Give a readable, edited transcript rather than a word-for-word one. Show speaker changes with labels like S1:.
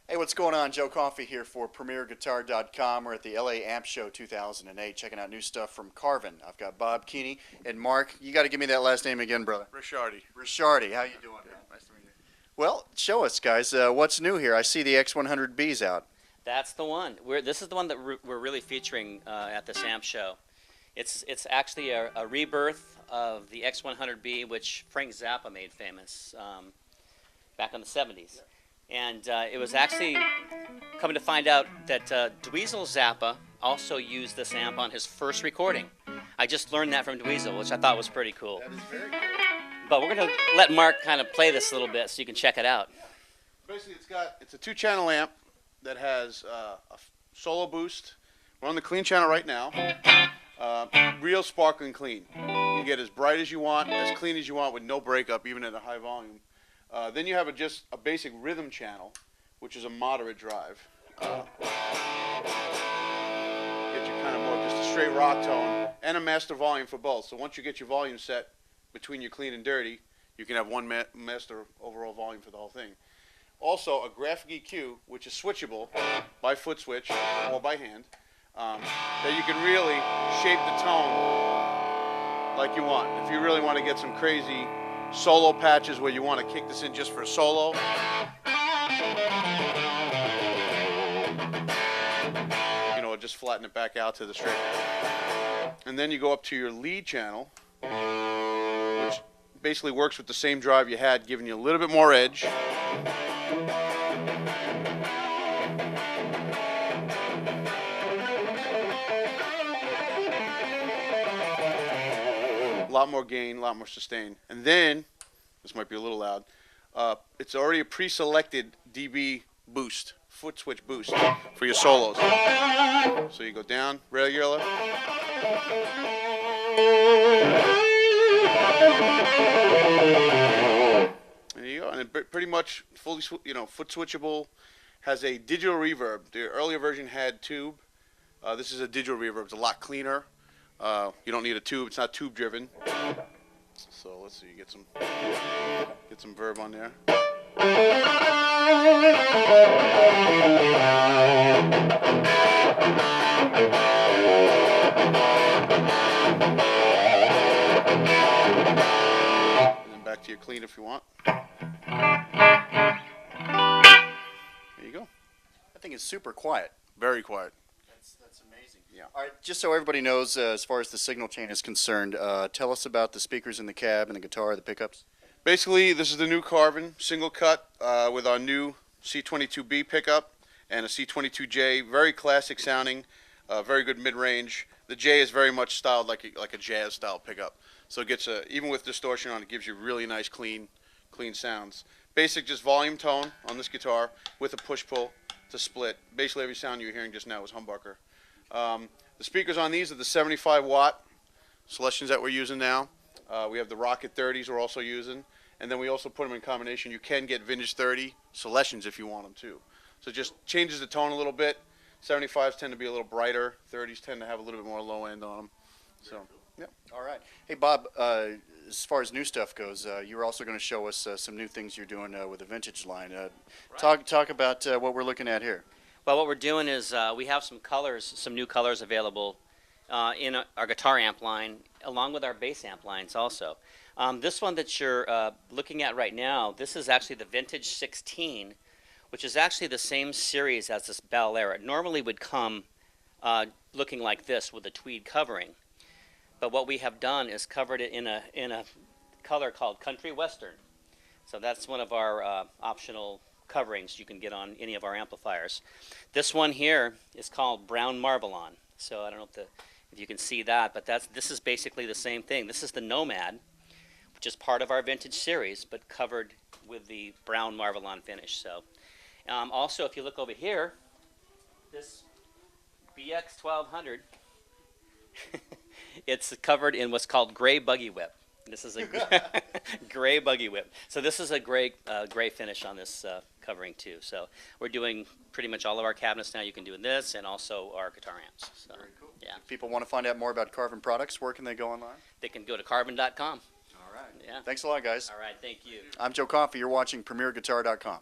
S1: Hey, what's going on? Joe Coffey here for PremierGuitar.com. We're at the LA Amp Show 2008, checking out new stuff from Carvin. I've got Bob Keeney and Mark. You got to give me that last name again, brother.
S2: Ricciardi.
S1: Ricciardi, how you doing?
S2: Nice to meet you.
S1: Well, show us, guys. What's new here? I see the X100B's out.
S3: That's the one. This is the one that we're really featuring at this amp show. It's actually a rebirth of the X100B, which Frank Zappa made famous back in the 70s. And it was actually coming to find out that Dweezil Zappa also used this amp on his first recording. I just learned that from Dweezil, which I thought was pretty cool.
S1: That is very cool.
S3: But we're going to let Mark kind of play this a little bit so you can check it out.
S2: Basically, it's a 2-channel amp that has a solo boost. We're on the clean channel right now. Real sparkling clean. You can get as bright as you want, as clean as you want with no breakup, even at a high volume. Then you have just a basic rhythm channel, which is a moderate drive. Get you kind of more just a straight rock tone and a master volume for both. So once you get your volume set between your clean and dirty, you can have one master overall volume for the whole thing. Also, a graphic EQ, which is switchable by foot switch or by hand, that you can really shape the tone like you want. If you really want to get some crazy solo patches where you want to kick this in just for a solo, just flatten it back out to the straight. And then you go up to your lead channel, which basically works with the same drive you had, giving you a little bit more edge. A lot more gain, a lot more sustain. And then, this might be a little loud, it's already a pre-selected dB boost, foot switch boost for your solos. So you go down, regular. There you go, and it pretty much fully, foot switchable. Has a digital reverb. The earlier version had tube. This is a digital reverb. It's a lot cleaner. You don't need a tube. It's not tube driven. So let's see. Get some verb on there. And then back to your clean if you want. There you go.
S1: That thing is super quiet.
S2: Very quiet.
S1: That's amazing.
S2: Yeah.
S1: All right, just so everybody knows, as far as the signal chain is concerned, tell us about the speakers in the cab and the guitar, the pickups.
S2: Basically, this is the new Carvin single cut with our new C22B pickup and a C22J. Very classic sounding, very good mid-range. The J is very much styled like a jazz style pickup. So it gets even with distortion on it, gives you really nice clean sounds. Basic just volume tone on this guitar with a push-pull to split. Basically every sound you were hearing just now was humbucker. The speakers on these are the 75-watt Celestions that we're using now. We have the Rocket 30s we're also using. And then we also put them in combination. You can get vintage 30 Celestions if you want them too. So it just changes the tone a little bit. 75s tend to be a little brighter. 30s tend to have a little bit more low end on them. So, yeah.
S1: All right. Hey, Bob, as far as new stuff goes, you were also going to show us some new things you're doing with the vintage line. Right. Talk about what we're looking at here.
S3: Well, what we're doing is we have some new colors available in our guitar amp line, along with our bass amp lines also. This one that you're looking at right now, this is actually the Vintage 16, which is actually the same series as this Bel Air. It normally would come looking like this with a tweed covering. But what we have done is covered it in a color called Country Western. So that's one of our optional coverings you can get on any of our amplifiers. This one here is called Brown Marvelon. So I don't know if you can see that, but this is basically the same thing. This is the Nomad, which is part of our vintage series, but covered with the brown Marvelon finish. So, also, if you look over here, this BX 1200, it's covered in what's called gray buggy whip. This is a gray buggy whip. So this is a gray finish on this covering too. So we're doing pretty much all of our cabinets now. You can do this, and also our guitar amps. So
S1: Very cool.
S3: yeah,
S1: If people want to find out more about Carvin products, where can they go online?
S3: they can go to carvin.com.
S1: All right.
S3: Yeah.
S1: Thanks a lot, guys.
S3: All right, thank you.
S1: I'm Joe Coffey. You're watching PremierGuitar.com.